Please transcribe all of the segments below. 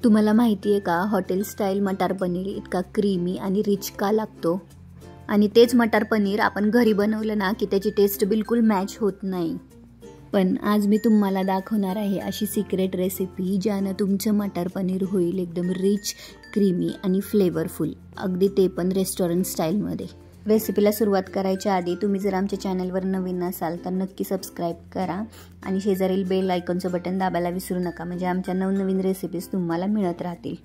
तुम्हाला माहिती आहे का, हॉटेल स्टाईल मटार पनीर इतका क्रीमी आणि रिच का लागतो? आणि तेच मटार पनीर आपण घरी बनवलं ना की त्याची टेस्ट बिलकुल मॅच होत नाही। पण आज मी तुम्हाला दाखवणार आहे अशी सिक्रेट रेसिपी ज्यानं तुमचं मटार पनीर होईल एकदम रिच, क्रीमी आणि फ्लेवरफुल, अगदी ते पण रेस्टॉरंट स्टाईलमध्ये। रेसिपीला सुरुवात करायच्या आधी तुम्ही जर आमच्या चॅनलवर नवीन असाल तर नक्की सबस्क्राइब करा आणि शेजारील बेल आयकॉनचं बटन दाबायला विसरू नका, म्हणजे आमच्या नवनवीन रेसिपीज तुम्हाला मिळत राहतील।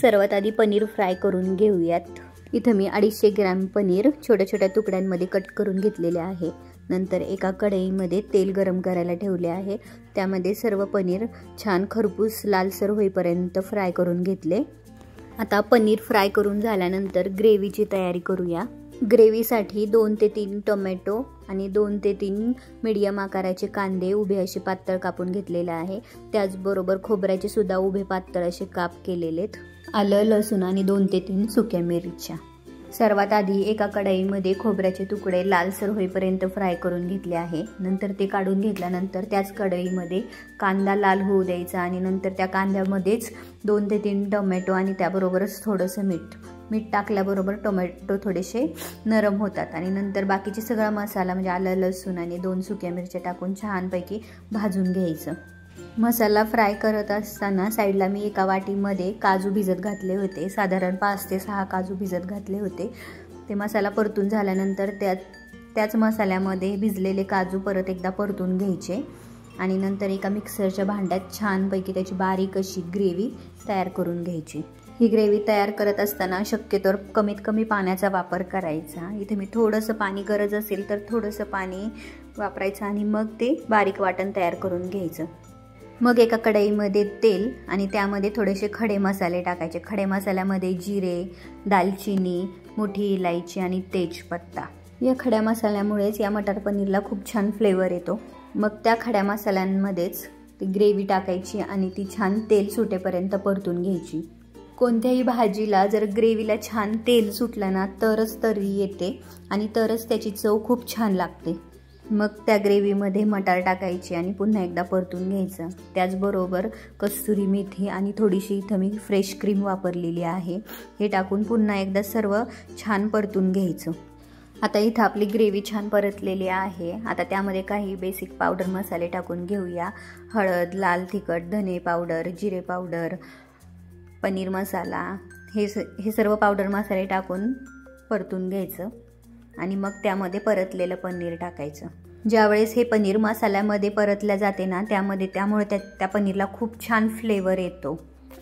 सर्वात आधी पनीर फ्राय करून घेऊयात। इथं मी 250 ग्रॅम पनीर छोट्या छोट्या तुकड्यांमध्ये कट करून घेतलेले आहे। नंतर एका कढईमध्ये तेल गरम करायला ठेवले आहे। त्यामध्ये सर्व पनीर छान खरपूस लालसर होईपर्यंत फ्राय करून घेतले। आता पनीर फ्राय करून झाल्यानंतर ग्रेव्हीची तयारी करूया। ग्रेव्हीसाठी 2 ते 3 टोमॅटो आणि 2 ते 3 मीडियम आकाराचे कांदे उभे असे पातळ कापून घेतलेले आहे। त्याचबरोबर खोबऱ्याचे सुद्धा उभे पातळ असे काप केलेलेत। आलं, लसूण आणि 2 ते 3 सुक्या मिरच्या। सर्वात आधी एका कढईमध्ये खोबऱ्याचे तुकडे लालसर होईपर्यंत फ्राय करून घेतले आहे। नंतर ते काढून घेतल्यानंतर त्याच कढईमध्ये कांदा लाल होऊ द्यायचा आणि नंतर त्या कांद्यामध्येच 2 ते 3 टोमॅटो आणि त्याबरोबरच थोडंसं मीठ टाकल्याबरोबर टोमॅटो थोडेसे नरम होतात आणि नंतर बाकीचे सगळा मसाला म्हणजे आलं, लसूण आणि 2 सुक्या मिरच्या टाकून छानपैकी भाजून घ्यायचं। मसाला फ्राय करत असताना साईडला मी एका वाटीमध्ये काजू भिजत घातले होते। साधारण 5 ते 6 काजू भिजत घातले होते। ते मसाला परतून झाल्यानंतर त्याच मसाल्यामध्ये भिजलेले काजू परत एकदा परतून घ्यायचे आणि नंतर एका मिक्सरच्या भांड्यात छानपैकी त्याची बारीक अशी ग्रेव्ही तयार करून घ्यायची। ही ग्रेव्ही तयार करत असताना शक्यतोवर कमीत कमी पाण्याचा वापर करायचा। इथे मी थोडंसं पाणी गरज असेल तर थोडंसं पाणी वापरायचं आणि मग ते बारीक वाटण तयार करून घ्यायचं। मग एका कढईमध्ये तेल आणि त्यामध्ये थोडेसे खडे मसाले टाकायचे। खडे मसाल्यामध्ये जिरे, दालचिनी, मोठी इलायची आणि तेजपत्ता। या खड्या मसाल्यामुळेच या मटार पनीरला खूप छान फ्लेवर येतो। मग त्या खड्या मसाल्यांमध्येच ती ग्रेव्ही टाकायची आणि ती छान तेल सुटेपर्यंत परतून घ्यायची। कोणत्याही भाजीला जर ग्रेव्हीला छान तेल सुटलं ना तरच तर्री येते आणि तरच त्याची चव खूप छान लागते। मग त्या ग्रेव्हीमध्ये मटार टाकायचे आणि पुन्हा एकदा परतून घ्यायचं। त्याचबरोबर कस्तुरी मेथी आणि थोडीशी इथं मी फ्रेश क्रीम वापरलेली आहे। हे टाकून पुन्हा एकदा सर्व छान परतून घ्यायचं। आता इथं आपली ग्रेव्ही छान परतलेली आहे। आता त्यामध्ये काही बेसिक पावडर मसाले टाकून घेऊया। हळद, लाल तिखट, धने पावडर, जिरे पावडर, पनीर मसाला, हे सर्व पावडर मसाले टाकून परतून घ्यायचं आणि मग त्यामध्ये परतलेलं पनीर टाकायचं। ज्यावेळेस हे पनीर मसाल्यामध्ये परतल्या जाते ना त्यामुळे त्या पनीरला खूप छान फ्लेवर येतो।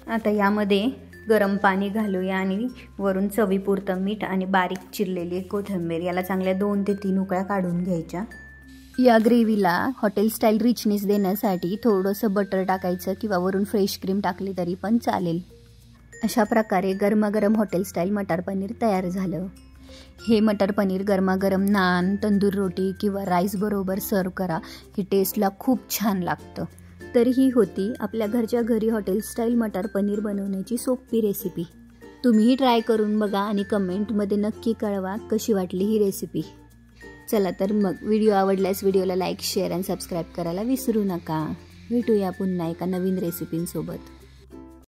आता यामध्ये गरम पाणी घालूया आणि वरून चवीपुरतं मीठ आणि बारीक चिरलेली कोथिंबीर याला चांगल्या 2 ते 3 उकळ्या काढून घ्यायच्या। या ग्रेव्हीला हॉटेल स्टाईल रिचनेस देण्यासाठी थोडंसं बटर टाकायचं किंवा वरून फ्रेश क्रीम टाकली तरी पण चालेल। अशा प्रकारे गरमागरम हॉटेल स्टाईल मटार पनीर तयार झालं। हे मटार पनीर गरमागरम नान, तंदूर रोटी किंवा राईस बरोबर सर्व करा। हे टेस्टला खूप छान लागतं। तर ही होती आपल्या घरच्या घरी हॉटेल स्टाईल मटार पनीर बनवण्याची सोपी रेसिपी। तुम्हीही ट्राय करून बघा आणि कमेंटमध्ये नक्की कळवा कशी वाटली ही रेसिपी। चला तर मग व्हिडिओ आवडल्यास व्हिडिओला लाईक, शेअर आणि सबस्क्राईब करायला विसरू नका। भेटूया पुन्हा एका नवीन रेसिपींसोबत।